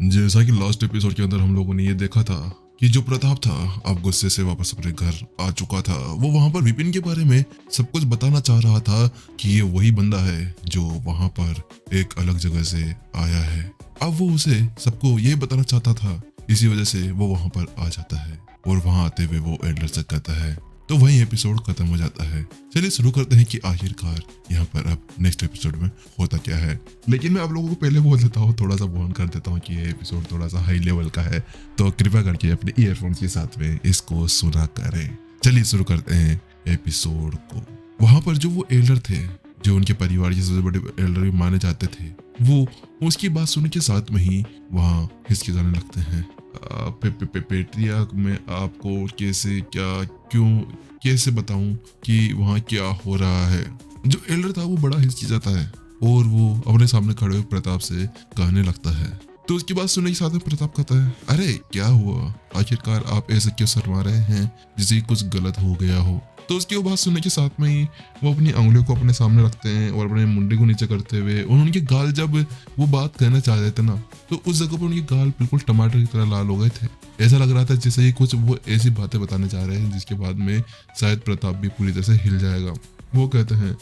जैसा कि last episode के अंदर हम लोगों ने ये देखा था कि जो प्रताप था अब गुस्से से वापस अपने घर आ चुका था। वो वहां पर विपिन के बारे में सब कुछ बताना चाह रहा था कि ये वही बंदा है जो वहां पर एक अलग जगह से आया है। अब वो उसे सबको ये बताना चाहता था, इसी वजह से वो वहां पर आ जाता है और वहां आते हुए वो एडलर से कहता है। तो वही एपिसोड खत्म हो जाता है। चलिए शुरू करते हैं कि आखिरकार यहाँ पर अब नेक्स्ट एपिसोड में होता क्या है। लेकिन मैं आप लोगों को पहले बोल देता हूँ, थोड़ा सा वार्न कर देता हूँ कि ये एपिसोड थोड़ा सा हाई लेवल का है, तो कृपया करके अपने ईयरफोन्स के साथ में इसको सुना करें। चलिए शुरू करते हैं एपिसोड को। वहां पर जो वो एल्डर थे, जो उनके परिवार के सबसे बड़े एल्डर भी माने जाते थे, वो उसकी बात सुनने के साथ में ही वहाँ हिचकिचाने लगते हैं। पेट्रिया में आपको कैसे क्या क्यों कैसे बताऊं कि वहाँ क्या हो रहा है। जो एल्डर था वो बड़ा हिचकिचाता है और वो अपने सामने खड़े हुए प्रताप से कहने लगता है। तो उसकी बात सुनने के साथ में प्रताप कहता है, अरे क्या हुआ, आखिरकार आप ऐसे क्यों शर्मा रहे हैं जैसे कुछ गलत हो गया हो। तो उसकी वो बात सुनने के साथ में ही वो अपनी उंगलियों को अपने सामने रखते हैं और अपने मुंडे को नीचे करते हुए, और उनके गाल जब वो बात कहना चाह रहे थे ना, तो उस जगह पर उनके गाल बिल्कुल टमाटर की तरह लाल हो गए थे। ऐसा लग रहा था जैसे ही कुछ वो ऐसी बातें बताने जा रहे हैं जिसके बाद में शायद प्रताप भी पूरी तरह से हिल जाएगा। वो कहते हैं,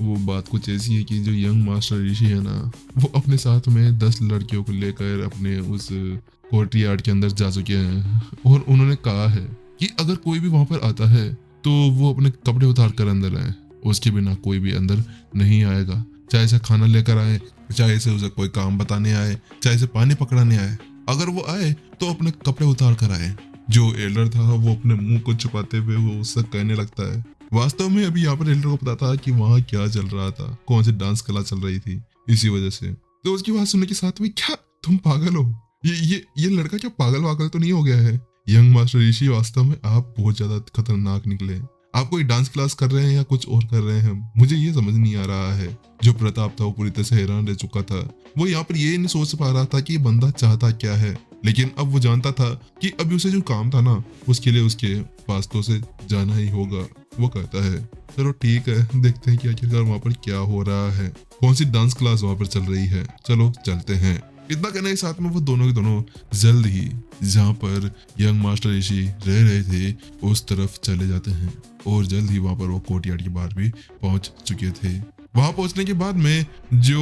वो बात कुछ ऐसी है कि जो यंग मास्टर ऋषि है ना, वो अपने साथ में 10 लड़कियों को लेकर अपने उस कोर्ट यार्ड के अंदर जा चुके हैं और उन्होंने कहा है कि अगर कोई भी वहां पर आता है तो वो अपने कपड़े उतार कर अंदर आए, उसके बिना कोई भी अंदर नहीं आएगा। चाहे से खाना लेकर आए, चाहे से उसे कोई काम बताने आए, चाहे से पानी पकड़ाने आए, अगर वो आए तो अपने कपड़े उतार कर आए। जो एल्डर था वो अपने मुंह को छुपाते हुए वो उससे कहने लगता है। वास्तव में अभी यहाँ पर एल्डर को पता था कि वहाँ क्या चल रहा था, कौन सी डांस कला चल रही थी, इसी वजह से। तो उसकी बात सुनने के साथ में, क्या तुम पागल हो, ये लड़का क्या पागल वागल तो नहीं हो गया है। यंग मास्टर ऋषि, वास्तव में आप बहुत ज्यादा खतरनाक निकले। आप कोई डांस क्लास कर रहे हैं या कुछ और कर रहे हैं, मुझे ये समझ नहीं आ रहा है। जो प्रताप था वो पूरी तरह से हैरान रह चुका था। वो यहाँ पर ये नहीं सोच पा रहा था कि ये बंदा चाहता क्या है, लेकिन अब वो जानता था कि अभी उसे जो काम था ना, उसके लिए उसके वास्तव से जाना ही होगा। वो कहता है, चलो ठीक है, देखते हैं कि आखिरकार वहाँ पर क्या हो रहा है, कौन सी डांस क्लास वहाँ पर चल रही है, चलो चलते हैं। इतना कहने के साथ में वो दोनों के दोनों जल्द ही जहाँ पर यंग मास्टर ऋषि रह रहे थे उस तरफ चले जाते हैं, और जल्द ही वहाँ पर वो कोर्टयार्ड के बाहर भी पहुंच चुके थे। वहां पहुंचने के बाद में जो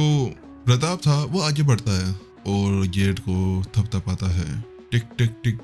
प्रताप था वो आगे बढ़ता है और गेट को थपथपाता है, टिक टिक टिक,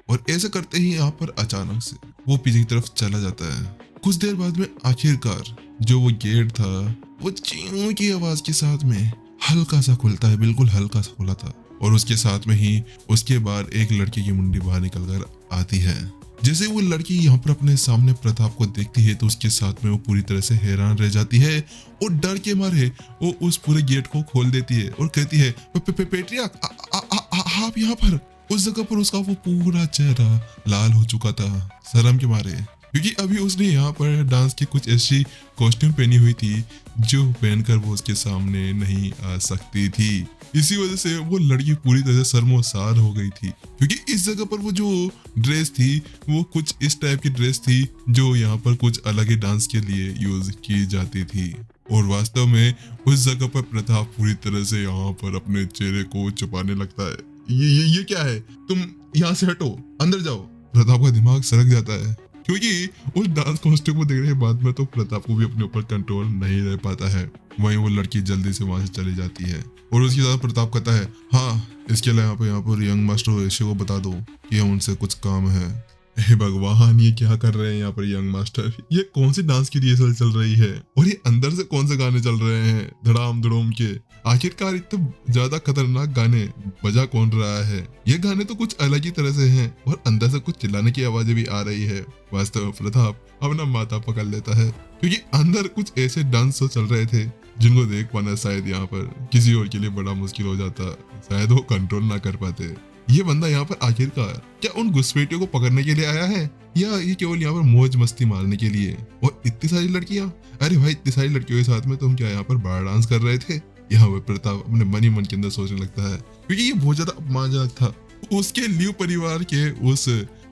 और ऐसे करते ही यहाँ पर अचानक से वो पीछे की तरफ चला जाता है। कुछ देर बाद में आखिरकार जो वो गेट था वो चीं की आवाज के साथ में हल्का सा खुलता है, बिल्कुल हल्का सा खुला था, और उसके साथ में ही उसके बाद एक लड़के की मुंडी बाहर निकल कर आती है। जैसे वो लड़की यहाँ पर अपने सामने प्रताप को देखती है तो उसके साथ में वो पूरी तरह से हैरान रह जाती है और डर के मारे वो उस पूरे गेट को खोल देती है और कहती है, पेट्रिया आप यहाँ पर। उस जगह पर उसका वो पूरा चेहरा लाल हो चुका था शर्म के मारे, क्योंकि अभी उसने यहाँ पर डांस की कुछ ऐसी कॉस्ट्यूम पहनी हुई थी जो पहनकर वो उसके सामने नहीं आ सकती थी। इसी वजह से वो लड़की पूरी तरह से शर्मोसार हो गई थी, क्योंकि इस जगह पर वो जो ड्रेस थी वो कुछ इस टाइप की ड्रेस थी जो यहाँ पर कुछ अलग ही डांस के लिए यूज की जाती थी। और वास्तव में उस जगह पर प्रताप पूरी तरह से यहाँ पर अपने चेहरे को छुपाने लगता है। ये क्या है, तुम यहाँ से हटो, अंदर जाओ। प्रताप का दिमाग सरक जाता है, क्योंकि उस डांस कॉस्ट्यूम को देखने के बाद में तो प्रताप को भी अपने ऊपर कंट्रोल नहीं रह पाता है। वहीं वो लड़की जल्दी से वहां से चली जाती है और उसके साथ प्रताप कहता है, हाँ इसके अलावा यहाँ पर यंग मास्टर ऋषि को बता दो कि उनसे कुछ काम है। हे भगवान, ये क्या कर रहे हैं यहाँ पर यंग मास्टर, ये कौन सी डांस की रिहर्सल चल रही है और ये अंदर से कौन से गाने चल रहे हैं धड़ाम धड़ोम के। आखिरकार इतने ज्यादा खतरनाक गाने बजा कौन रहा है, ये गाने तो कुछ अलग ही तरह से हैं और अंदर से कुछ चिल्लाने की आवाजें भी आ रही है। वास्तव में प्रताप अपना माथा पकड़ लेता है, क्योंकि अंदर कुछ ऐसे डांस चल रहे थे जिनको देख पाना शायद यहाँ पर किसी और के लिए बड़ा मुश्किल हो जाता, शायद वो कंट्रोल ना कर पाते। ये बंदा यहाँ पर आखिरकार क्या उन घुसपैठियों को पकड़ने के लिए आया है या ये केवल यहाँ पर मौज मस्ती मारने के लिए। और इतनी सारी लड़कियां, अरे भाई इतनी सारी लड़कियों के साथ में तुम क्या यहाँ पर बार डांस कर रहे थे। यहाँ पर प्रताप अपने मन ही मन के अंदर सोचने लगता है, क्योंकि ये बहुत ज्यादा अपमानजनक था। उसके लिव परिवार के उस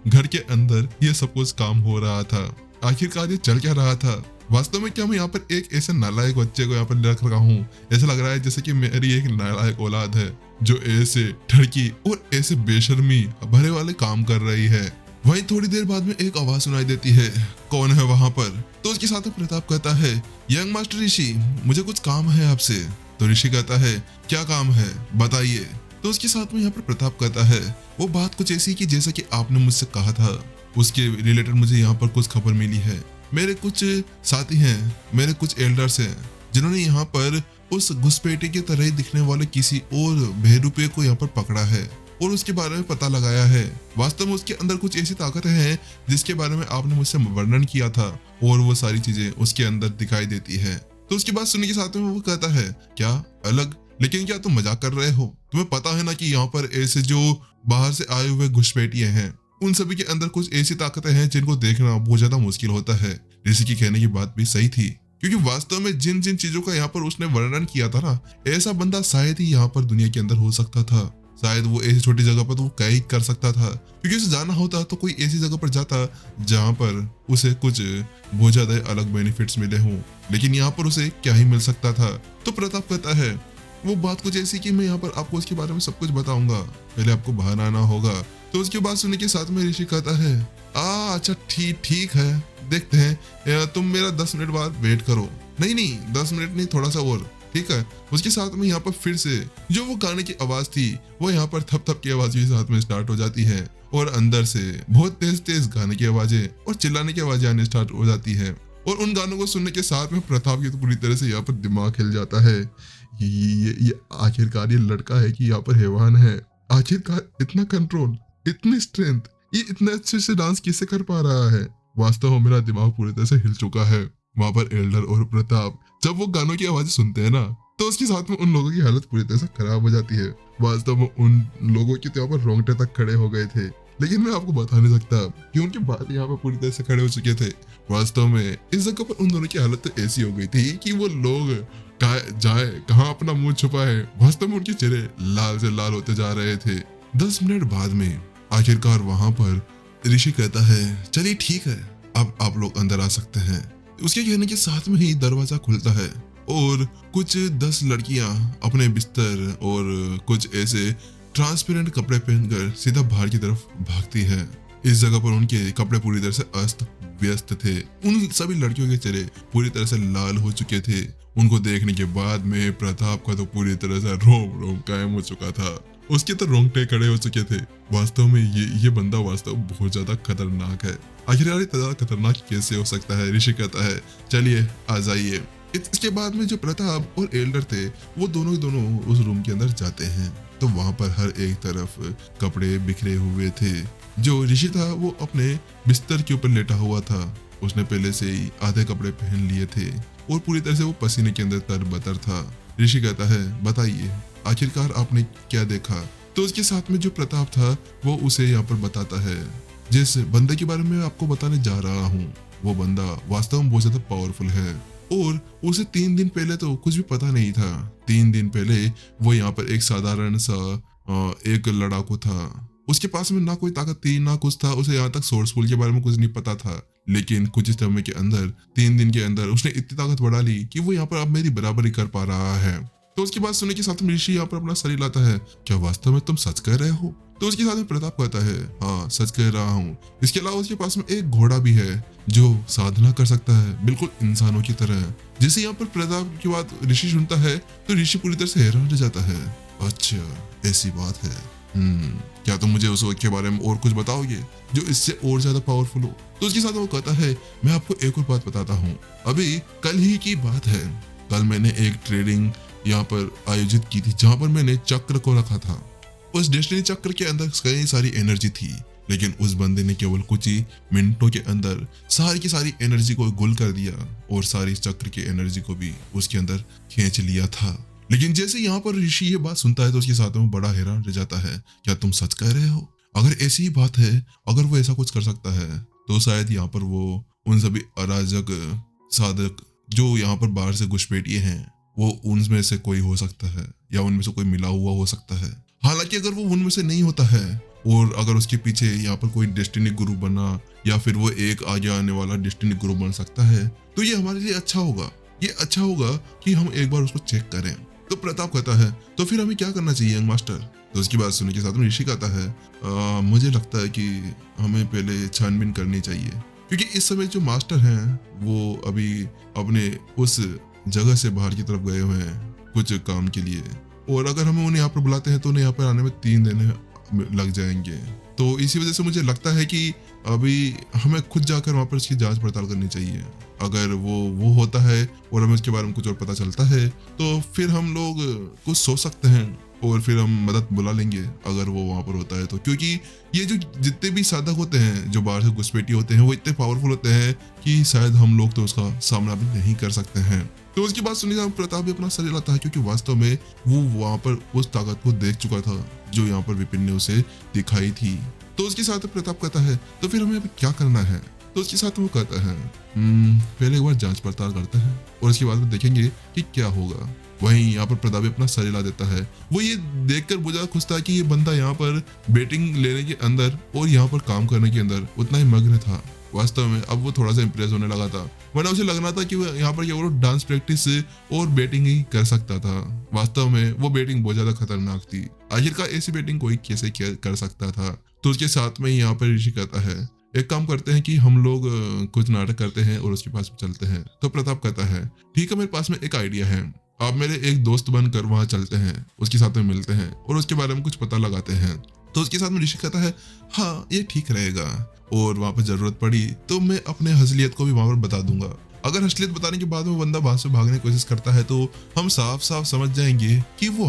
घर के अंदर ये सब कुछ काम हो रहा था, आखिरकार ये चल क्या रहा था। वास्तव में क्या मैं यहाँ पर एक ऐसे नालायक बच्चे को यहाँ पर रख रखा हूँ, ऐसा लग रहा है जैसे कि मेरी एक नालायक औलाद है जो ऐसे ठड़की और ऐसे बेशर्मी भरे वाले काम कर रही है। वहीं थोड़ी देर बाद में एक आवाज सुनाई देती है, कौन है वहां पर? तो उसके साथ में प्रताप कहता है, यंग मास्टर ऋषि, मुझे कुछ काम है आपसे। तो ऋषि कहता है, क्या काम है, बताइए। तो उसके साथ में यहाँ पर प्रताप कहता है, वो बात कुछ ऐसी कि जैसा कि आपने मुझसे कहा था, उसके रिलेटेड मुझे यहाँ पर कुछ खबर मिली है। मेरे कुछ साथी हैं, मेरे कुछ एल्डर्स हैं, जिन्होंने यहाँ पर उस घुसपैठिए की तरह ही दिखने वाले किसी और बहरूपे को यहाँ पर पकड़ा है और उसके बारे में पता लगाया है। वास्तव में उसके अंदर कुछ ऐसी ताकतें हैं जिसके बारे में आपने मुझसे वर्णन किया था और वो सारी चीजें उसके अंदर दिखाई देती है। तो उसकी बात सुनने के साथ में वो कहता है, क्या अलग? लेकिन क्या तुम मजाक कर रहे हो? तुम्हें पता है ना कि यहाँ पर ऐसे जो बाहर से आए हुए घुसपैठिए हैं, उन सभी के अंदर कुछ ऐसी ताकतें हैं जिनको देखना बहुत ज्यादा मुश्किल होता है। ऋषि की कहने की बात भी सही थी, क्योंकि वास्तव में जिन जिन चीजों का यहाँ पर उसने वर्णन किया था ना, ऐसा बंदा शायद ही यहाँ पर दुनिया के अंदर हो सकता था। शायद वो ऐसी छोटी जगह पर तो वो क्या कर सकता था, क्योंकि उसे जाना होता तो कोई ऐसी जगह पर जाता जहाँ पर उसे कुछ बहुत ज्यादा अलग बेनिफिट्स मिले हों, लेकिन यहाँ पर उसे क्या ही मिल सकता था। तो प्रताप कहता है, वो बात कुछ ऐसी कि मैं यहाँ पर आपको उसके बारे में सब कुछ बताऊंगा, पहले आपको बाहर आना होगा। तो उसकी बात सुनने के साथ में ऋषि कहता है, अच्छा ठीक है, देखते हैं, तुम मेरा 10 मिनट बाद वेट करो। नहीं 10 मिनट नहीं, थोड़ा सा और, ठीक है। उसके साथ में यहाँ पर फिर से जो वो गाने की आवाज थी वो यहाँ पर थप थप की आवाज भी साथ में स्टार्ट हो जाती है और अंदर से बहुत तेज तेज गाने की आवाजें और चिल्लाने की आवाजें आने स्टार्ट हो जाती है। और उन गानों को सुनने के साथ में प्रताप की तो पूरी तरह से यहाँ पर दिमाग हिल जाता है। ये आखिरकार ये लड़का है कि यहाँ पर हैवान है? आखिरकार इतना कंट्रोल, इतनी स्ट्रेंथ, ये इतने अच्छे से डांस कैसे कर पा रहा है? वास्तव में मेरा दिमाग पूरी तरह से हिल चुका है। वहां पर एल्डर और प्रताप जब वो गानों की आवाजें सुनते हैं ना, तो उसके साथ में उन लोगों की हालत पूरी तरह से खराब हो जाती है। वास्तव में उन लोगों के तो यहाँ पर रोंगटे तक खड़े हो गए थे, लेकिन मैं आपको बता नहीं सकता कि उनके बाद यहाँ पर पूरी तरह से खड़े हो चुके थे। वास्तव में इस जगह पर उन दोनों की हालत तो ऐसी हो गई थी कि वो लोग जाए कहाँ अपना मुंह छुपाए। वास्तव में उनके चेहरे लाल से लाल होते जा रहे थे। 10 मिनट बाद में आखिरकार वहां पर ऋषि कहता है, चलिए ठीक है, अब आप लोग अंदर आ सकते हैं। उसके कहने के साथ में ही दरवाजा खुलता है और कुछ 10 लड़कियां अपने बिस्तर और कुछ ऐसे ट्रांसपेरेंट कपड़े पहनकर सीधा बाहर की तरफ भागती है। इस जगह पर उनके कपड़े पूरी तरह से अस्त व्यस्त थे। उन सभी लड़कियों के चेहरे पूरी तरह से लाल हो चुके थे। उनको देखने के बाद में प्रताप का तो पूरी तरह से रोम रोम कायम हो चुका था। उसके तो रोंगटे खड़े हो चुके थे। वास्तव में ये बंदा वास्तव बहुत ज्यादा खतरनाक है। आखिरकार ज्यादा खतरनाक कैसे हो सकता है? ऋषि कहता है, चलिए आ जाइए। इसके बाद में जो प्रताप और एल्डर थे वो दोनों उस रूम के अंदर जाते हैं। तो वहां पर हर एक तरफ कपड़े बिखरे हुए थे। जो ऋषि था वो अपने बिस्तर के ऊपर लेटा हुआ था। उसने पहले से ही आधे कपड़े पहन लिए थे और पूरी तरह से वो पसीने के अंदर तरबतर था। ऋषि कहता है, बताइए आखिरकार आपने क्या देखा? तो उसके साथ में जो प्रताप था वो उसे यहाँ पर बताता है, जिस बंदे के बारे में आपको बताने जा रहा हूँ वो बंदा वास्तव में बहुत ज्यादा पावरफुल है और उसे 3 दिन पहले तो कुछ भी पता नहीं था। 3 दिन पहले वो यहाँ पर एक साधारण सा एक लड़ाकू था। उसके पास में ना कोई ताकत थी ना कुछ था। उसे यहाँ तक सोर्सफुल के बारे में कुछ नहीं पता था, लेकिन कुछ इस समय के अंदर 3 दिन के अंदर उसने इतनी ताकत बढ़ा ली कि वो यहाँ पर अब मेरी बराबरी कर पा रहा है। तो उसकी बात सुनने के साथ में ऋषि यहाँ पर अपना सर हिलाता है, क्या वास्तव में तुम सच कह रहे हो? तो उसके साथ में प्रताप कहता है, हाँ सच कह रहा हूँ। इसके अलावा उसके पास में एक घोड़ा भी है जो साधना कर सकता है बिल्कुल इंसानों की तरह। जैसे यहाँ पर प्रताप की बात ऋषि सुनता है तो ऋषि पूरी तरह से हैरान रह जाता है। अच्छा ऐसी बात है, क्या तुम मुझे उस वक्त के बारे में और कुछ बताओगे जो इससे और ज्यादा पावरफुल हो? तो उसके साथ वो कहता है, मैं आपको एक और बात बताता हूँ। अभी कल ही की बात है, कल मैंने एक ट्रेडिंग यहाँ पर आयोजित की थी जहाँ पर मैंने चक्र को रखा था। उस डेस्टिनी चक्र के अंदर कई सारी एनर्जी थी, लेकिन उस बंदे ने केवल कुछ ही मिनटों के अंदर सारी की सारी एनर्जी को गुल कर दिया और सारी चक्र की एनर्जी को भी उसके अंदर खींच लिया था। लेकिन जैसे यहाँ पर ऋषि ये बात सुनता है तो उसके साथ में बड़ा हैरान रह जाता है, क्या तुम सच कह रहे हो? अगर ऐसी ही बात है, अगर वो ऐसा कुछ कर सकता है तो शायद यहाँ पर वो उन सभी अराजक साधक जो यहाँ पर बाहर से घुसपैठिए हैं वो उनमें से कोई हो सकता है या उनमें से कोई मिला हुआ हो सकता है। हालांकि अगर वो उनमें से नहीं होता है और अगर उसके पीछे यहाँ पर कोई डेस्टिनी गुरु बना या फिर वो एक आगे आने वाला डेस्टिनी गुरु बन सकता है तो ये हमारे लिए अच्छा होगा। ये अच्छा होगा कि हम एक बार उसको चेक करें। तो प्रताप कहता है तो फिर हमें क्या करना चाहिए यंग मास्टर? तो उसकी बात सुनने के साथ में ऋषि कहता है मुझे लगता है कि हमें पहले छानबीन करनी चाहिए, क्योंकि इस समय जो मास्टर हैं वो अभी अपने उस जगह से बाहर की तरफ गए हुए हैं कुछ काम के लिए, और अगर हम उन्हें यहाँ पर बुलाते हैं तो उन्हें यहाँ पर आने में 3 दिन लग जाएंगे। तो इसी वजह से मुझे लगता है कि अभी हमें खुद जाकर वहाँ पर उसकी जांच पड़ताल करनी चाहिए। अगर वो होता है और हमें उसके बारे में कुछ और पता चलता है तो फिर हम लोग कुछ सोच सकते हैं और फिर हम मदद बुला लेंगे अगर वो वहाँ पर होता है तो, क्योंकि ये जो जितने भी साधक होते हैं जो बाहर से घुसपैठी होते हैं वो इतने पावरफुल होते हैं कि शायद हम लोग तो उसका सामना भी नहीं कर सकते हैं। तो उसकी बात सुनिए प्रताप भी अपना सर हिलाता है, क्योंकि वास्तव में वो वहाँ पर उस ताकत को देख चुका था जो यहाँ पर विपिन ने उसे दिखाई थी। तो उसके साथ प्रताप कहता है तो फिर हमें अभी क्या करना है? तो उसके साथ वो कहता है पहले एक बार जांच पड़ताल करते हैं और उसके बाद में देखेंगे कि क्या होगा। वहीं यहाँ पर प्रताप अपना सर हिला देता है। वो ये देखकर बहुत ज्यादा खुश था कि ये बंदा यहाँ पर बेटिंग लेने के अंदर और यहाँ पर काम करने के अंदर उतना ही मग्न था। वास्तव में अब वो थोड़ा सा इम्प्रेस होने लगा था, वरना उसे लगना था कि वो यहाँ पर केवल डांस प्रैक्टिस और बेटिंग ही कर सकता था। वास्तव में वो बेटिंग बहुत ज्यादा खतरनाक थी। आखिरकार ऐसी बेटिंग कोई कैसे कर सकता था? तो उसके साथ में यहाँ पर ऋषि कहता है एक काम करते हैं कि हम लोग कुछ नाटक करते हैं और उसके पास चलते हैं। तो प्रताप कहता है ठीक है, मेरे पास में एक आइडिया है, आप मेरे एक दोस्त बनकर वहां चलते हैं, उसके साथ में मिलते हैं और उसके बारे में कुछ पता लगाते हैं। तो उसके साथ में ऋषि कहता है हाँ ये ठीक रहेगा, और वहां पर जरूरत पड़ी तो मैं अपने असलियत को भी वहां पर बता दूंगा। अगर असलियत बताने के बाद में बंदा वहां से भागने की कोशिश करता है तो हम साफ साफ समझ जाएंगे कि वो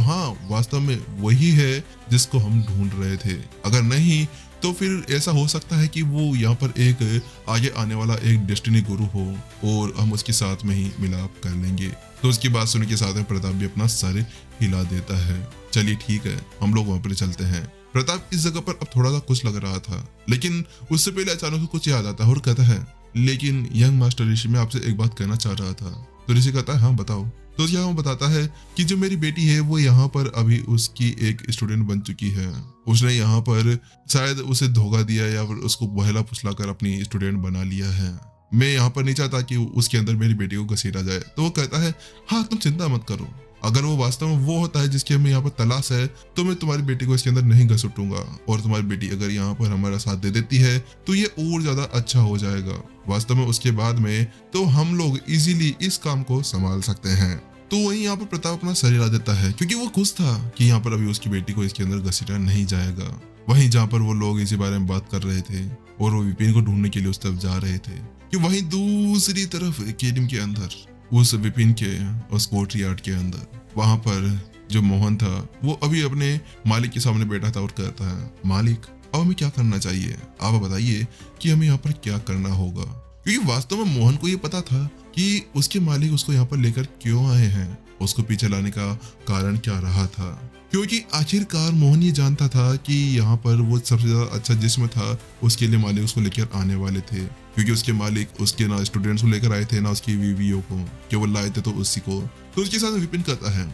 वास्तव में वही है जिसको हम ढूंढ रहे थे। अगर नहीं तो फिर ऐसा हो सकता है कि वो यहाँ पर एक आगे आने वाला एक डेस्टिनी गुरु हो और हम उसके साथ में ही मिलाप कर लेंगे। तो उसकी बात सुनने के साथ में प्रताप भी अपना सर हिला देता है। चलिए ठीक है, हम लोग वहां पर चलते हैं। प्रताप इस जगह पर अब थोड़ा सा कुछ लग रहा था, लेकिन उससे पहले अचानक से कुछ याद आता है और कहता है लेकिन यंग मास्टर ऋषि, मैं आपसे एक बात कहना चाह रहा था। तो ऋषि कहता है हाँ बताओ। तो यहाँ बताता है कि जो मेरी बेटी है वो यहाँ पर अभी उसकी एक स्टूडेंट बन चुकी है। उसने यहाँ पर शायद उसे धोखा दिया या फिर उसको बहला फुसला कर अपनी स्टूडेंट बना लिया है। मैं यहाँ पर नहीं चाहता कि उसके अंदर मेरी बेटी को घसीटा जाए। तो वो कहता है हाँ तुम चिंता मत करो, अगर वो वास्तव में वो होता है जिसकी हमें यहाँ पर तलाश है तो मैं तुम्हारी बेटी को इसके अंदर नहीं घसीटूंगा, और तुम्हारी बेटी अगर यहाँ पर हमारा साथ दे देती है तो ये और ज्यादा अच्छा हो जाएगा। वास्तव में उसके बाद में तो हम लोग इजीली इस काम को संभाल सकते हैं। तो वहीं यहाँ पर प्रताप अपना सर हिला देता है, क्योंकि वो खुश था कि यहाँ पर अभी उसकी बेटी को इसके अंदर घसीटा नहीं जाएगा। वहीं जहाँ पर वो लोग इसी बारे में बात कर रहे थे और वो विपिन को ढूंढने के लिए उस तरफ जा रहे थे, कि वहीं दूसरी तरफ केडिम के अंदर उस विपिन के उस कोर्ट यार्ड के अंदर वहां पर जो मोहन था वो अभी अपने मालिक के सामने बैठा था और कहता है मालिक अब हमें क्या करना चाहिए, आप बताइए कि हमें यहाँ पर क्या करना होगा। क्योंकि वास्तव में मोहन को ये पता था कि उसके मालिक उसको यहाँ पर लेकर क्यों आए हैं, उसको पीछे लाने का कारण क्या रहा था। क्योंकि आखिरकार मोहन ये जानता था कि यहाँ पर वो सबसे ज्यादा अच्छा जिस्म था, उसके लिए मालिक उसको लेकर आने वाले थे। क्योंकि उसके मालिक उसके ना स्टूडेंट्स को लेकर आए थे ना उसकी बीवियों को, केवल लाए थे तो उसी को। तो उसके साथ विपिन कहता है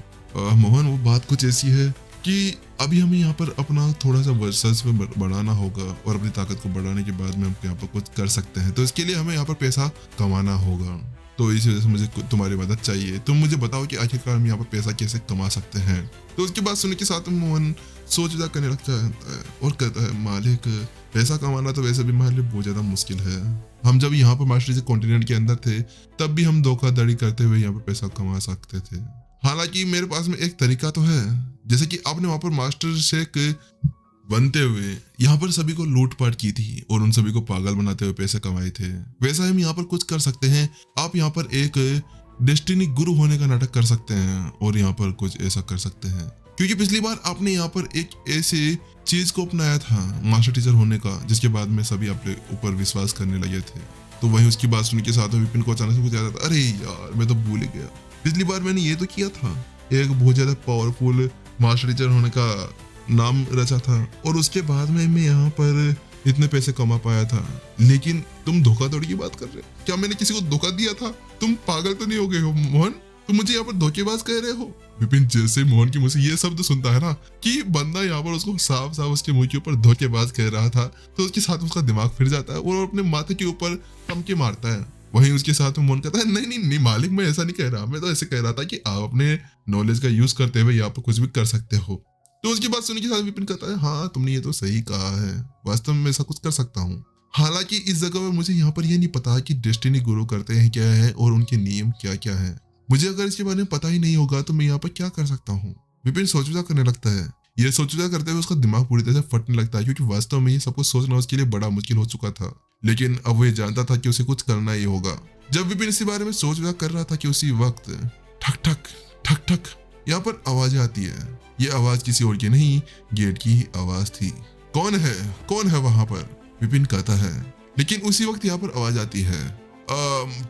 मोहन वो बात कुछ ऐसी है कि अभी हमें यहाँ पर अपना थोड़ा सा वर्चस्व बढ़ाना होगा और अपनी ताकत को बढ़ाने के बाद में हम यहाँ पर कुछ कर सकते हैं। तो इसके लिए हमें यहाँ पर पैसा कमाना होगा। तो इस वजह से मुझे तुम्हारी मदद चाहिए। तुम मुझे बताओ कि आखिरकार हम यहाँ पर पैसा कैसे कमा सकते हैं। तो उसकी बात सुनने के साथ मोहन सोच विचार करने लगता है और कहता है मालिक पैसा कमाना तो वैसे भी हमारे लिए बहुत ज्यादा मुश्किल है। हम जब यहाँ पर मास्टर कॉन्टिनेंट के अंदर थे तब भी हम धोखाधड़ी करते हुए यहाँ पर पैसा कमा सकते थे। हालांकि मेरे पास में एक तरीका तो है, जैसे कि आपने वहां पर मास्टर शेख बनते हुए यहाँ पर सभी को लूटपाट की थी और उन सभी को पागल बनाते हुए पैसे कमाए थे, वैसा हम यहाँ पर कुछ कर सकते हैं। आप यहाँ पर एक डेस्टिनी गुरु होने का नाटक कर सकते हैं और यहाँ पर कुछ ऐसा कर सकते हैं। क्योंकि पिछली बार आपने यहाँ पर एक ऐसे चीज को अपनाया था मास्टर टीचर होने का जिसके बाद में सभी आपके ऊपर विश्वास करने लगे थे। तो वहीं उसकी बात सुनने के साथ विपिन को अचानक से कुछ याद आता, अरे यार मैं तो भूल ही गया, पिछली बार मैंने ये तो किया था, एक बहुत ज्यादा पावरफुल मास्टर टीचर होने का नाम रचा था और उसके बाद में मैं यहाँ पर इतने पैसे कमा पाया था। लेकिन तुम धोखाधड़ी की बात कर रहे हो, क्या मैंने किसी को धोखा दिया था? तुम पागल तो नहीं हो गए हो मोहन? तुम मुझे यहाँ पर धोखेबाज कह रहे हो? विपिन जैसे मोहन की मुंह से ये शब्द सुनता है ना कि बंदा यहाँ पर उसको साफ साफ उसके मुंह के ऊपर धोखेबाज कह रहा था, तो उसके साथ उसका दिमाग फिर जाता है और अपने माथे के ऊपर टमके मारता है। वहीं उसके साथ में मोहन कहता है नहीं नहीं नहीं मालिक, मैं ऐसा नहीं कह रहा, मैं तो ऐसे कह रहा था कि आप अपने नॉलेज का यूज करते हुए यहाँ पर कुछ भी कर सकते हो। तो उसकी बात सुनने के साथ विपिन कहता है हाँ तुमने ये तो सही कहा है, वास्तव में ऐसा कुछ कर सकता हूँ। हालांकि इस जगह पर मुझे यहाँ पर यह नहीं पता कि डेस्टिनी गुरु करते हैं क्या है और उनके नियम क्या क्या है। मुझे अगर इसके बारे में पता ही नहीं होगा तो मैं यहाँ पर क्या कर सकता हूँ। विपिन सोच विचार करने लगता है। ये सोच विचार करते हुए उसका दिमाग पूरी तरह से फटने लगता है, क्योंकि वास्तव में ये सब कुछ सोचना उसके लिए बड़ा मुश्किल हो चुका था। लेकिन अब वो ये जानता था कि उसे कुछ करना ही होगा। जब विपिन इसी बारे में सोच विचार कर रहा था कि उसी वक्त ठक ठक ठक ठक यहाँ पर आवाजें आती है। ये आवाज किसी और की नहीं, गेट की ही आवाज थी। कौन है वहां पर, विपिन कहता है। लेकिन उसी वक्त यहाँ पर आवाज आती है,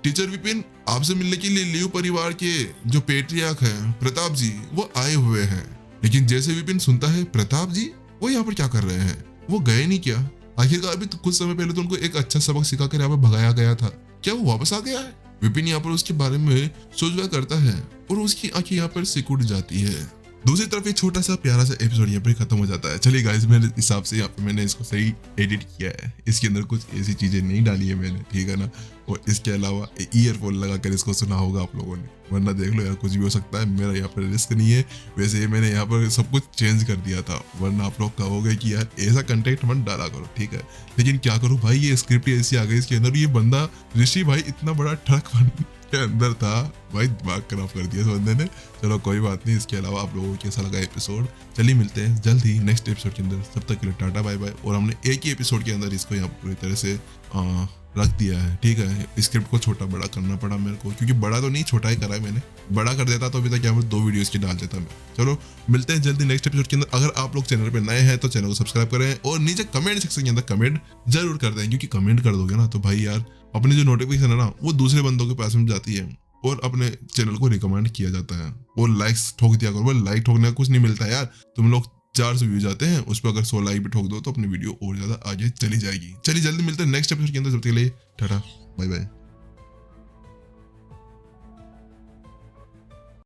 टीचर विपिन, आपसे मिलने के लिए लियू परिवार के जो पेट्रियार्क हैं प्रताप जी, वो आए हुए हैं। लेकिन जैसे विपिन सुनता है प्रताप जी वो यहाँ पर क्या कर रहे हैं, वो गए नहीं क्या? आखिरकार अभी तो कुछ समय पहले तो उनको एक अच्छा सबक सिखाकर यहाँ पर भगाया गया था, क्या वो वापस आ गया है? विपिन यहाँ पर उसके बारे में सोच करता है और उसकी आंखें यहाँ पर सिकुड़ जाती है। दूसरी तरफ एक छोटा सा प्यारा सा एपिसोड यहाँ पे खत्म हो जाता है। चलिए गाइस, मेरे हिसाब से यहाँ पे मैंने इसको सही एडिट किया है, इसके अंदर कुछ ऐसी चीजें नहीं डाली है मैंने, ठीक है ना। और इसके अलावा ईयरफोन लगा कर इसको सुना होगा आप लोगों ने, वरना देख लो यार कुछ भी हो सकता है, मेरा यहाँ पर रिस्क नहीं है। वैसे मैंने यहाँ पर सब कुछ चेंज कर दिया था, वरना आप लोग कहोगे कि यार ऐसा कंटेंट मत डाला करो, ठीक है। लेकिन क्या करूँ भाई, ये स्क्रिप्ट ऐसी आ गई इसके अंदर, ये बंदा ऋषि भाई इतना बड़ा ट्रक के अंदर था भाई, दिमाग खराब कर दिया इस बंदे ने। चलो कोई बात नहीं। इसके अलावा आप लोगों को कैसा लगा एपिसोड, चलिए मिलते हैं जल्द ही नेक्स्ट एपिसोड के अंदर। तब तक के लिए टाटा बाय बाय। और हमने एक ही एपिसोड के अंदर इसको यहाँ पूरी तरह से रख दिया है, ठीक है। स्क्रिप्ट को छोटा बड़ा करना पड़ा मेरे को, क्योंकि बड़ा तो नहीं छोटा ही करा है मैंने। बड़ा कर देता तो अभी तक यहाँ पर 2 वीडियोस की डाल देता मैं। चलो मिलते हैं जल्दी नेक्स्ट एपिसोड के अंदर। अगर आप लोग चैनल पर नए हैं तो चैनल को सब्सक्राइब करें और नीचे कमेंट सेक्शन के अंदर कमेंट जरूर कर दें, क्योंकि कमेंट कर दोगे ना तो भाई यार अपनी जो नोटिफिकेशन है ना वो दूसरे बंदों के पास में जाती है और अपने चैनल को रिकमेंड किया जाता है। और लाइक्स ठोक दिया करो, लाइक ठोकने का कुछ नहीं मिलता यार। तुम लोग 400 व्यूज आते हैं, उस पर अगर 100 लाइक भी ठोक दो तो अपनी वीडियो और ज्यादा आगे चली जाएगी। चलिए जल्दी मिलते हैं नेक्स्ट एपिसोड के अंदर, जब तक के लिए टाटा बाय बाय।